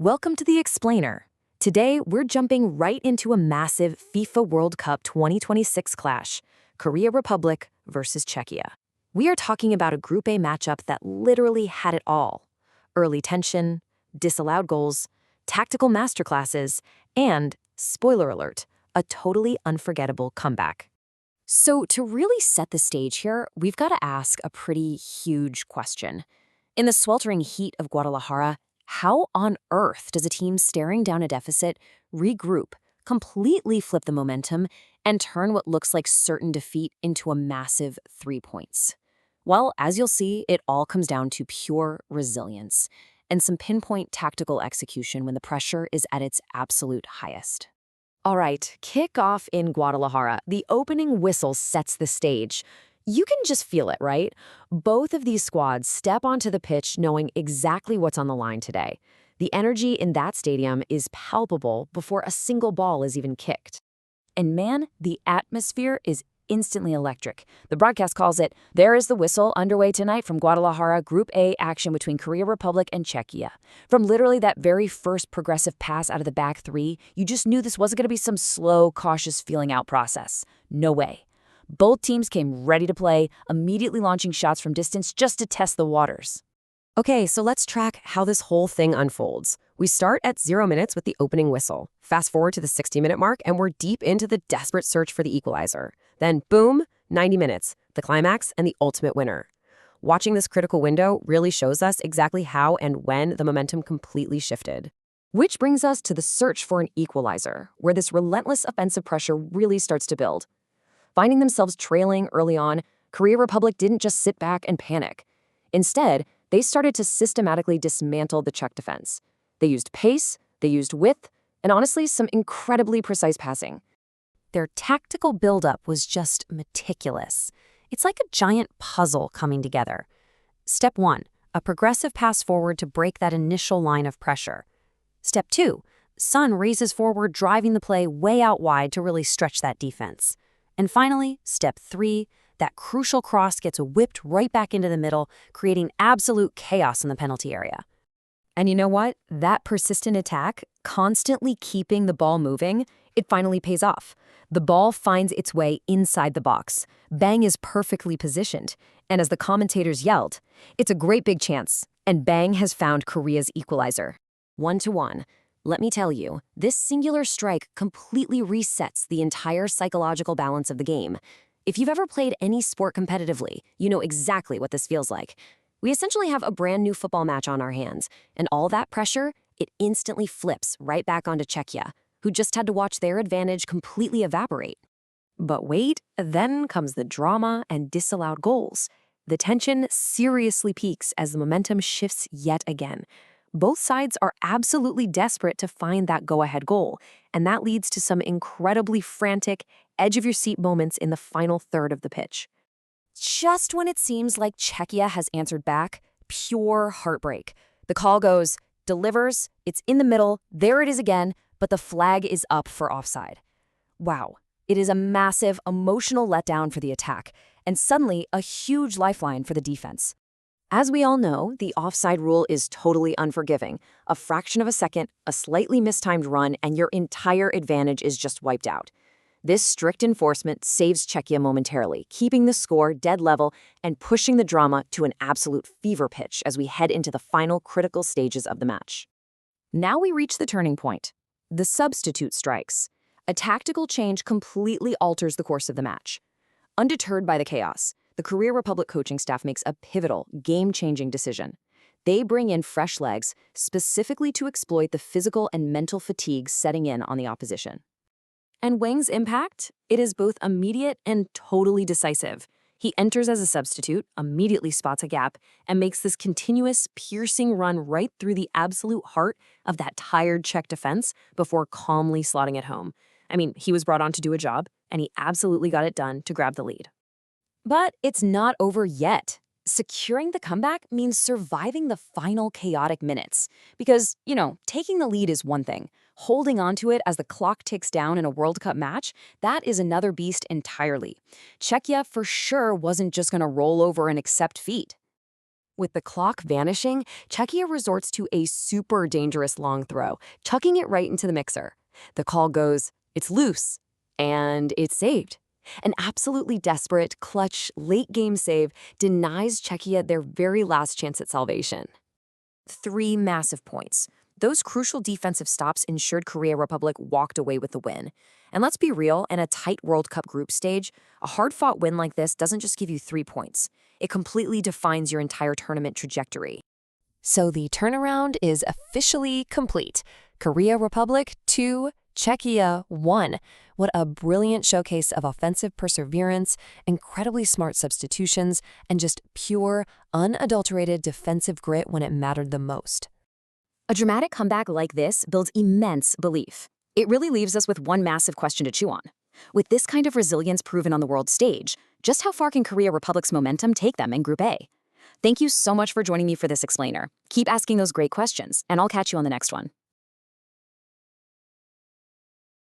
Welcome to the Explainer. Today, we're jumping right into a massive FIFA World Cup 2026 clash, Korea Republic versus Czechia. We are talking about a Group A matchup that literally had it all. Early tension, disallowed goals, tactical masterclasses, and, spoiler alert, a totally unforgettable comeback. So to really set the stage here, we've got to ask a pretty huge question. In the sweltering heat of Guadalajara, how on earth does a team staring down a deficit regroup, completely flip the momentum, and turn what looks like certain defeat into a massive 3 points? Well, as you'll see, it all comes down to pure resilience and some pinpoint tactical execution when the pressure is at its absolute highest. All right, kick off in Guadalajara. The opening whistle sets the stage. You can just feel it, right? Both of these squads step onto the pitch knowing exactly what's on the line today. The energy in that stadium is palpable before a single ball is even kicked. And man, the atmosphere is instantly electric. The broadcast calls it, "There is the whistle underway tonight from Guadalajara, Group A action between Korea Republic and Czechia." From literally that very first progressive pass out of the back three, you just knew this wasn't going to be some slow, cautious feeling out process. No way. Both teams came ready to play, immediately launching shots from distance just to test the waters. Okay, so let's track how this whole thing unfolds. We start at 0 minutes with the opening whistle. Fast forward to the 60-minute mark, and we're deep into the desperate search for the equalizer. Then, boom, 90 minutes, the climax and the ultimate winner. Watching this critical window really shows us exactly how and when the momentum completely shifted. Which brings us to the search for an equalizer, where this relentless offensive pressure really starts to build. Finding themselves trailing early on, Korea Republic didn't just sit back and panic. Instead, they started to systematically dismantle the Czech defense. They used pace, they used width, and honestly, some incredibly precise passing. Their tactical buildup was just meticulous. It's like a giant puzzle coming together. Step 1, a progressive pass forward to break that initial line of pressure. Step 2, Son races forward, driving the play way out wide to really stretch that defense. And finally, step 3, that crucial cross gets whipped right back into the middle, creating absolute chaos in the penalty area. And you know what? That persistent attack, constantly keeping the ball moving, it finally pays off. The ball finds its way inside the box. Bang is perfectly positioned. And as the commentators yelled, it's a great big chance. And Bang has found Korea's equalizer. 1-1. Let me tell you, this singular strike completely resets the entire psychological balance of the game. If you've ever played any sport competitively, you know exactly what this feels like. We essentially have a brand new football match on our hands, and all that pressure, it instantly flips right back onto Czechia, who just had to watch their advantage completely evaporate. But wait, then comes the drama and disallowed goals. The tension seriously peaks as the momentum shifts yet again. Both sides are absolutely desperate to find that go-ahead goal, and that leads to some incredibly frantic, edge-of-your-seat moments in the final third of the pitch. Just when it seems like Czechia has answered back, pure heartbreak. The call goes, delivers, it's in the middle, there it is again, but the flag is up for offside. Wow, it is a massive, emotional letdown for the attack, and suddenly a huge lifeline for the defense. As we all know, the offside rule is totally unforgiving. A fraction of a second, a slightly mistimed run, and your entire advantage is just wiped out. This strict enforcement saves Czechia momentarily, keeping the score dead level and pushing the drama to an absolute fever pitch as we head into the final critical stages of the match. Now we reach the turning point. The substitute strikes. A tactical change completely alters the course of the match. Undeterred by the chaos, the Korea Republic coaching staff makes a pivotal, game-changing decision. They bring in fresh legs, specifically to exploit the physical and mental fatigue setting in on the opposition. And Wang's impact? It is both immediate and totally decisive. He enters as a substitute, immediately spots a gap, and makes this continuous, piercing run right through the absolute heart of that tired Czech defense before calmly slotting it home. I mean, he was brought on to do a job, and he absolutely got it done to grab the lead. But it's not over yet. Securing the comeback means surviving the final chaotic minutes. Because, taking the lead is one thing. Holding on to it as the clock ticks down in a World Cup match, that is another beast entirely. Czechia for sure wasn't just going to roll over and accept defeat. With the clock vanishing, Czechia resorts to a super dangerous long throw, chucking it right into the mixer. The call goes, "It's loose," and it's saved. An absolutely desperate, clutch, late-game save denies Czechia their very last chance at salvation. 3 massive points. Those crucial defensive stops ensured Korea Republic walked away with the win. And let's be real, in a tight World Cup group stage, a hard-fought win like this doesn't just give you 3 points. It completely defines your entire tournament trajectory. So the turnaround is officially complete. Korea Republic 2, Czechia 1. What a brilliant showcase of offensive perseverance, incredibly smart substitutions, and just pure, unadulterated defensive grit when it mattered the most. A dramatic comeback like this builds immense belief. It really leaves us with one massive question to chew on. With this kind of resilience proven on the world stage, just how far can Korea Republic's momentum take them in Group A? Thank you so much for joining me for this explainer. Keep asking those great questions, and I'll catch you on the next one.